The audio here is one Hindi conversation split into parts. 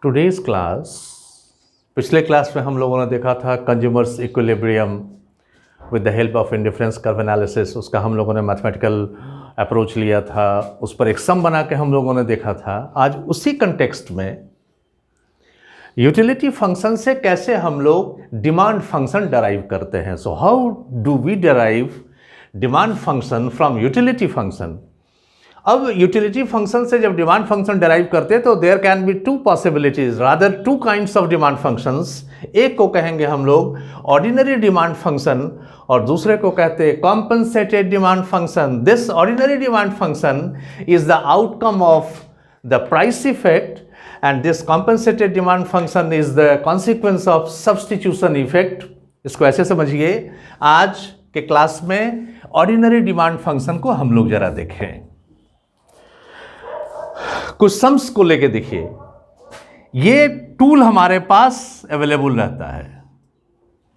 टुडेज क्लास, पिछले क्लास में हम लोगों ने देखा था consumers equilibrium with the help of indifference curve analysis. उसका हम लोगों ने मैथमेटिकल अप्रोच लिया था, उस पर एक सम बना के हम लोगों ने देखा था। आज उसी कंटेक्स्ट में यूटिलिटी फंक्शन से कैसे हम लोग डिमांड फंक्शन डराइव करते हैं। So how do we derive demand function from utility function. अब यूटिलिटी फंक्शन से जब डिमांड फंक्शन डेराइव करते हैं तो there can be two possibilities, rather two kinds of demand functions. एक को कहेंगे हम लोग ऑर्डिनरी डिमांड फंक्शन और दूसरे को कहते हैं compensated demand function. This ordinary demand function is the outcome of the price effect and this compensated demand function is the consequence of substitution effect। इसको ऐसे समझिए, आज के क्लास में ऑर्डिनरी डिमांड फंक्शन को हम लोग जरा देखें, कुछ सम्स को लेके देखिए। ये टूल हमारे पास अवेलेबल रहता है।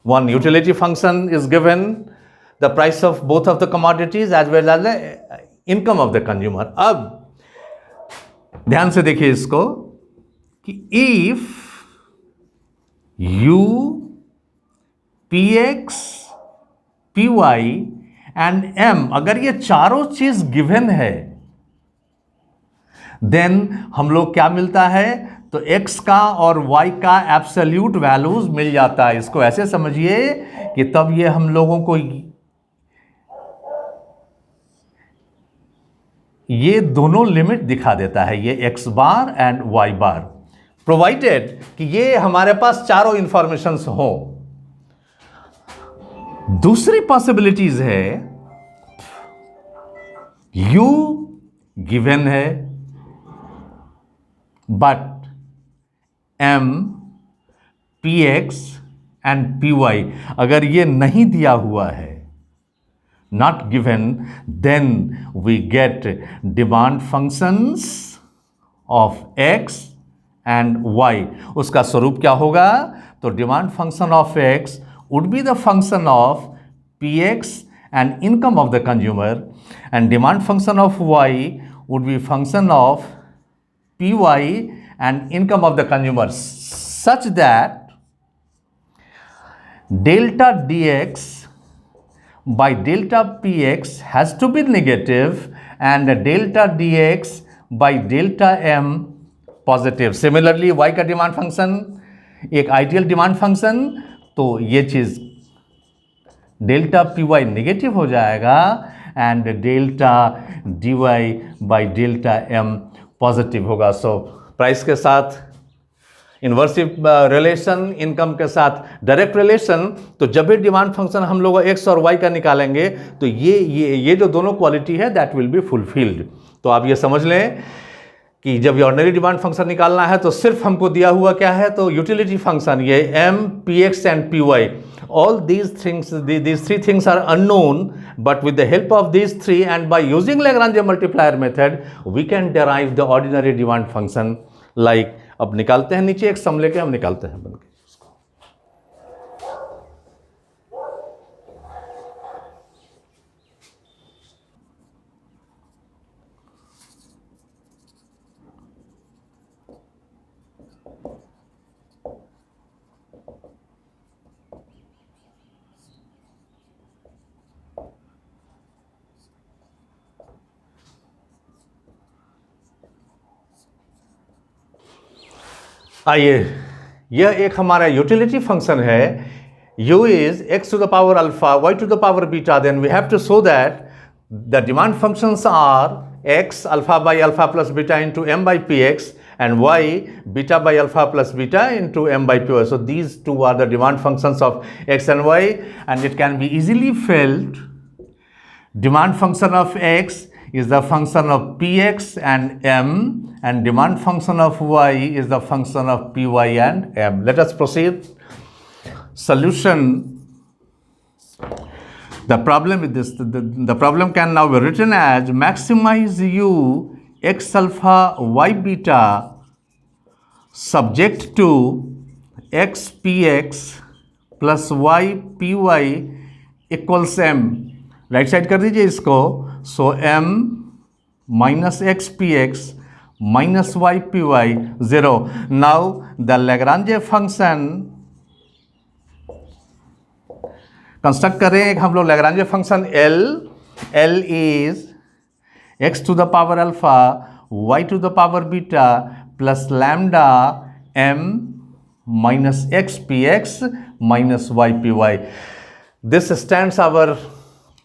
One utility function is given the price of both of the commodities as well as the income of the consumer. अब ध्यान से देखिए इसको कि if u px py and m, अगर ये चारों चीज गिवन है, देन हम लोग क्या मिलता है, तो x का और y का एब्सोल्यूट वैल्यूज मिल जाता है। इसको ऐसे समझिए कि तब ये हम लोगों को ये दोनों लिमिट दिखा देता है, ये x bar and y bar, provided कि ये हमारे पास चारों इंफॉर्मेशंस हो। दूसरी पॉसिबिलिटीज है u गिवन है but m px and py अगर ये नहीं दिया हुआ है, not given, then we get demand functions of x and y। उसका स्वरूप क्या होगा, तो demand function of x would be the function of px and income of the consumer, and demand function of y would be function of py and income of the consumer, such that delta dx by delta px has to be negative and delta dx by delta m positive. Similarly y का डिमांड फंक्शन एक आइडियल डिमांड फंक्शन, तो ये चीज डेल्टा पी वाई नेगेटिव हो जाएगा and delta d y by delta m positive होगा। सो प्राइस के साथ इन्वर्सिव रिलेशन, इनकम के साथ डायरेक्ट रिलेशन। तो जब भी डिमांड फंक्शन हम लोग x और y का निकालेंगे तो ये जो दोनों क्वालिटी है दैट विल बी फुलफिल्ड। तो आप ये समझ लें कि जब ये ऑर्डिनरी डिमांड फंक्शन निकालना है तो सिर्फ हमको दिया हुआ क्या है, तो यूटिलिटी फंक्शन, ये m px and py, all these three things are unknown, but with the help of these three and by using Lagrange multiplier method we can derive the ordinary demand function like। अब निकालते हैं, नीचे एक सम लेके हम निकालते हैं बनके। आइए, यह एक हमारा यूटिलिटी फंक्शन है। u is x to the power alpha, y to the power beta, then we have to show that the demand functions are x alpha by alpha plus beta into m by px and y beta by alpha plus beta into m by py. So these two are the demand functions of x and y, and it can be easily felt. Demand function of x is the function of px and m, and demand function of y is the function of py and m. Let us proceed. Solution. The problem with this, the problem can now be written as maximize u x alpha y beta subject to x px plus y py equals m। Right side कर दीजिए इसको। सो m minus x p x minus y py 0. Now the Lagrange function construct करें एक हम लोग Lagrange function L is x to the power alpha y to the power beta plus lambda m minus x px minus y py. This stands our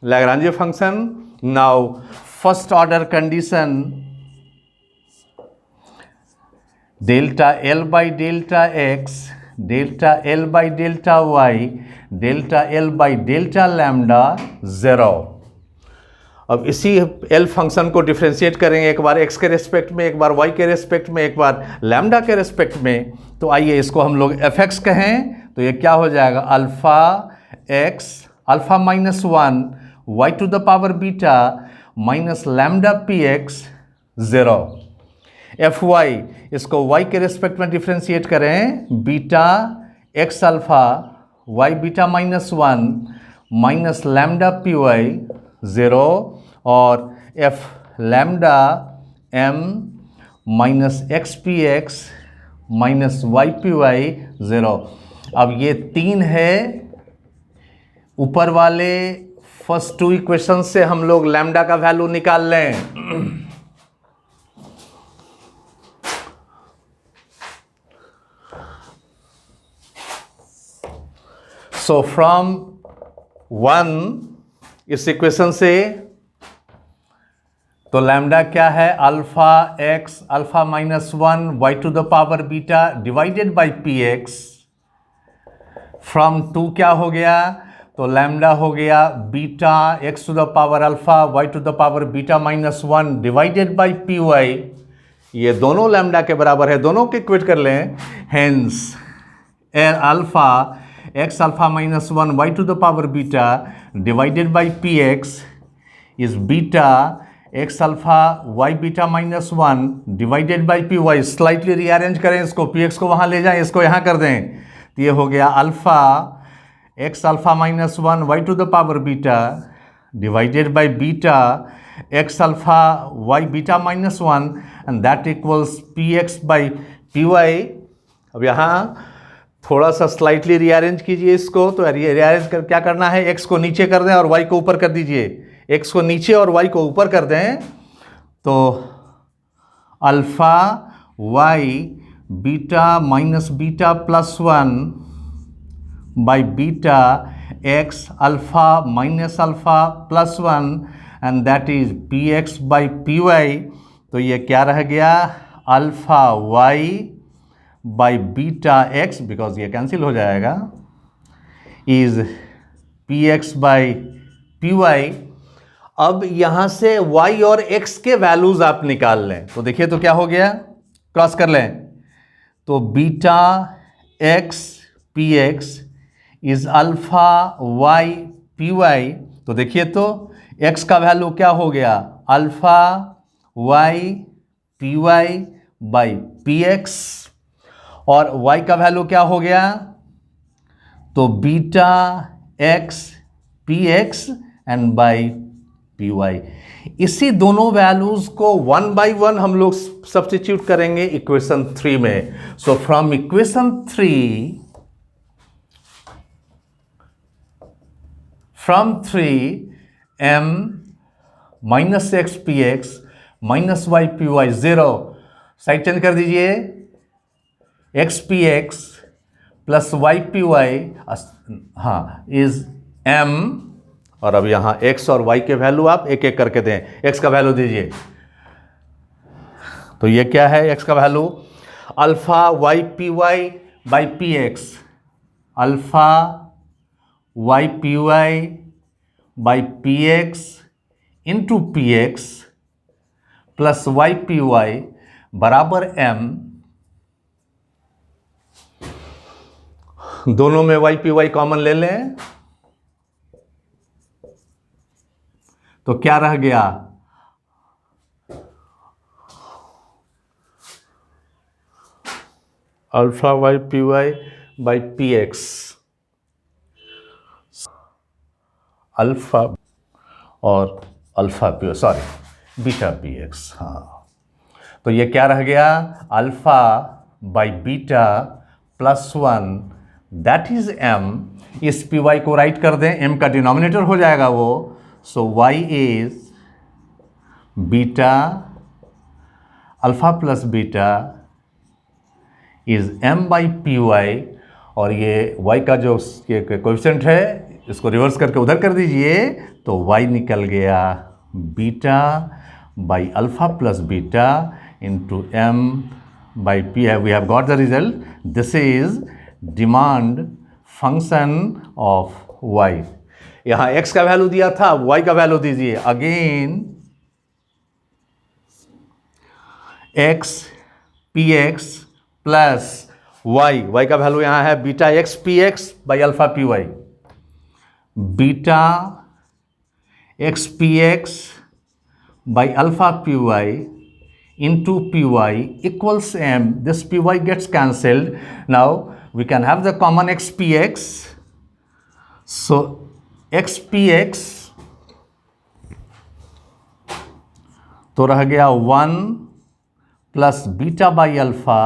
Lagrange function. Now first order condition, delta L by delta x, delta L by delta y, delta L by delta lambda 0. अब इसी L फंक्शन को डिफ्रेंशिएट करेंगे, एक बार x के रेस्पेक्ट में, एक बार y के रेस्पेक्ट में, एक बार लैम्डा के रेस्पेक्ट में. तो आइए इसको हम लोग fx कहें तो ये क्या हो जाएगा, alpha x alpha minus 1 y to the power beta minus lambda px 0. fy इसको y के रेस्पेक्ट में डिफ्रेंशिएट करें, beta x alpha y beta minus 1 minus lambda py 0 और f lambda m minus x p x minus y p y 0. अब ये 3 है ऊपर वाले फर्स्ट 2 इक्वेशन से हम लोग लैम्डा का वैल्यू निकाल लें. सो फ्रॉम 1 इस इक्वेशन से तो लैम्डा क्या है, alpha x alpha minus 1 y to the power beta divided by p x. From 2 क्या हो गया, तो लैम्डा हो गया beta x to the power alpha y to the power beta minus 1 divided by p y. ये दोनों लैम्डा के बराबर है, दोनों के इक्वेट कर लें. Hence alpha x alpha minus 1 y to the power beta divided by p x is beta x alpha y beta minus 1 divided by p y. Slightly rearrange करें इसको, पी एक्स को वहाँ ले जाएं, इसको यहाँ कर दें. तो ये हो गया alpha x alpha minus 1 y to the power beta divided by beta x alpha y beta minus 1 and that equals p x by p y. अब यहाँ थोड़ा सा स्लाइटली रीअरेंज कीजिए इसको. तो रीअरेंज कर क्या करना है, एक्स को नीचे कर दें और वाई को ऊपर कर दीजिए. एक्स को नीचे और वाई को ऊपर कर दें तो alpha y beta minus beta plus 1 by beta x alpha minus alpha plus 1 and that is p x by p y. तो ये क्या रह गया, alpha y by beta x, because ये कैंसिल हो जाएगा, is p x by p y. अब यहाँ से y और x के वैल्यूज आप निकाल लें. तो देखिए तो क्या हो गया, क्रॉस कर लें. तो beta x p x is alpha y p y. तो देखिए तो x का वैल्यू क्या हो गया, alpha y p y by p x, और y का वैल्यू क्या हो गया, तो beta x p x and by p y. इसी दोनों वैल्यूज को 1 बाई 1 हम लोग सब्स्टिट्यूट करेंगे इक्वेशन 3 में. So from equation 3 m minus x p x minus y p y 0 side change कर दीजिए, x p x plus y p y हाँ इज m. और अब यहाँ x और y के वैल्यू आप एक एक करके दें. x का वैल्यू दीजिए, तो ये क्या है, x का value alpha y p y by p x, alpha y p y by p x into p x plus y p y बराबर m. दोनों में y पी वाई कॉमन ले लें तो क्या रह गया, alpha y p y by p x, alpha और alpha p sorry beta p x. हाँ तो ये क्या रह गया, alpha by beta plus 1 that is m। इस पी वाई को राइट कर दें, m का डिनोमिनेटर हो जाएगा वो, so y is beta alpha plus beta is m by p y, और ये y का जो कोएफिशिएंट है इसको रिवर्स करके उधर कर दीजिए, तो y निकल गया beta by alpha plus beta into m by p. We have got the result, this is demand function of y। यहाँ x का वैल्यू दिया था, y का वैल्यू दीजिए, again x p x plus y का वैल्यू यहाँ है beta x p x by alpha p y, beta x p x by alpha p y into py equals m. This py gets cancelled. Now we can have the common xpx. So xpx तो रह गया 1 plus beta by alpha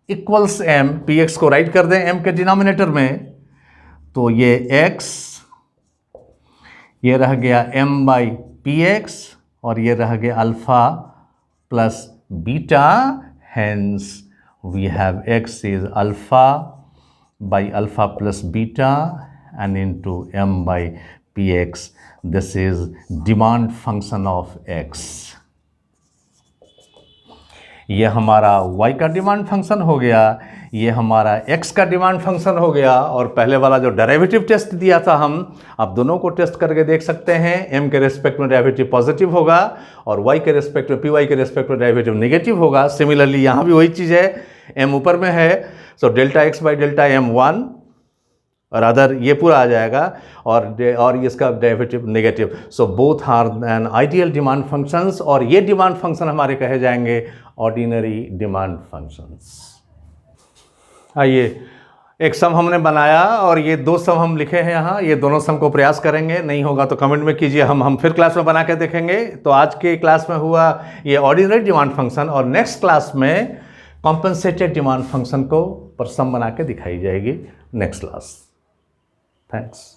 equals m। px को राइट कर दें m के डिनोमिनेटर में, तो ये x, ये रह गया m बाई पी एक्स, और ये रह गया alpha plus beta, hence we have x is alpha by alpha plus beta and into m by px. This is demand function of x. ये हमारा y का डिमांड फंक्शन हो गया, ये हमारा x का डिमांड फंक्शन हो गया, और पहले वाला जो डेरिवेटिव टेस्ट दिया था हम, आप दोनों को टेस्ट करके देख सकते हैं। m के रेस्पेक्ट में डेरिवेटिव पॉजिटिव होगा और y के रेस्पेक्ट में, py के रेस्पेक्ट में डेरिवेटिव नेगेटिव होगा। सिमिलरली यहाँ भी वही चीज़ है, m ऊपर में है, so delta x by delta m 1 और अदर ये पूरा आ जाएगा, और इसका derivative negative. So both are an ideal demand functions, और ये डिमांड फंक्शन हमारे कहे जाएंगे ऑर्डिनरी डिमांड फंक्शंस। आइए, एक सम हमने बनाया और ये 2 सम हम लिखे हैं यहाँ, ये दोनों सम को प्रयास करेंगे, नहीं होगा तो कमेंट में कीजिए, हम फिर क्लास में बना के देखेंगे। तो आज के क्लास में हुआ ये ऑर्डिनरी डिमांड फंक्शन, और नेक्स्ट क्लास में कॉम्पनसेटेड डिमांड फंक्शन को पर सम बना के दिखाई जाएगी नेक्स्ट क्लास। थैंक्स।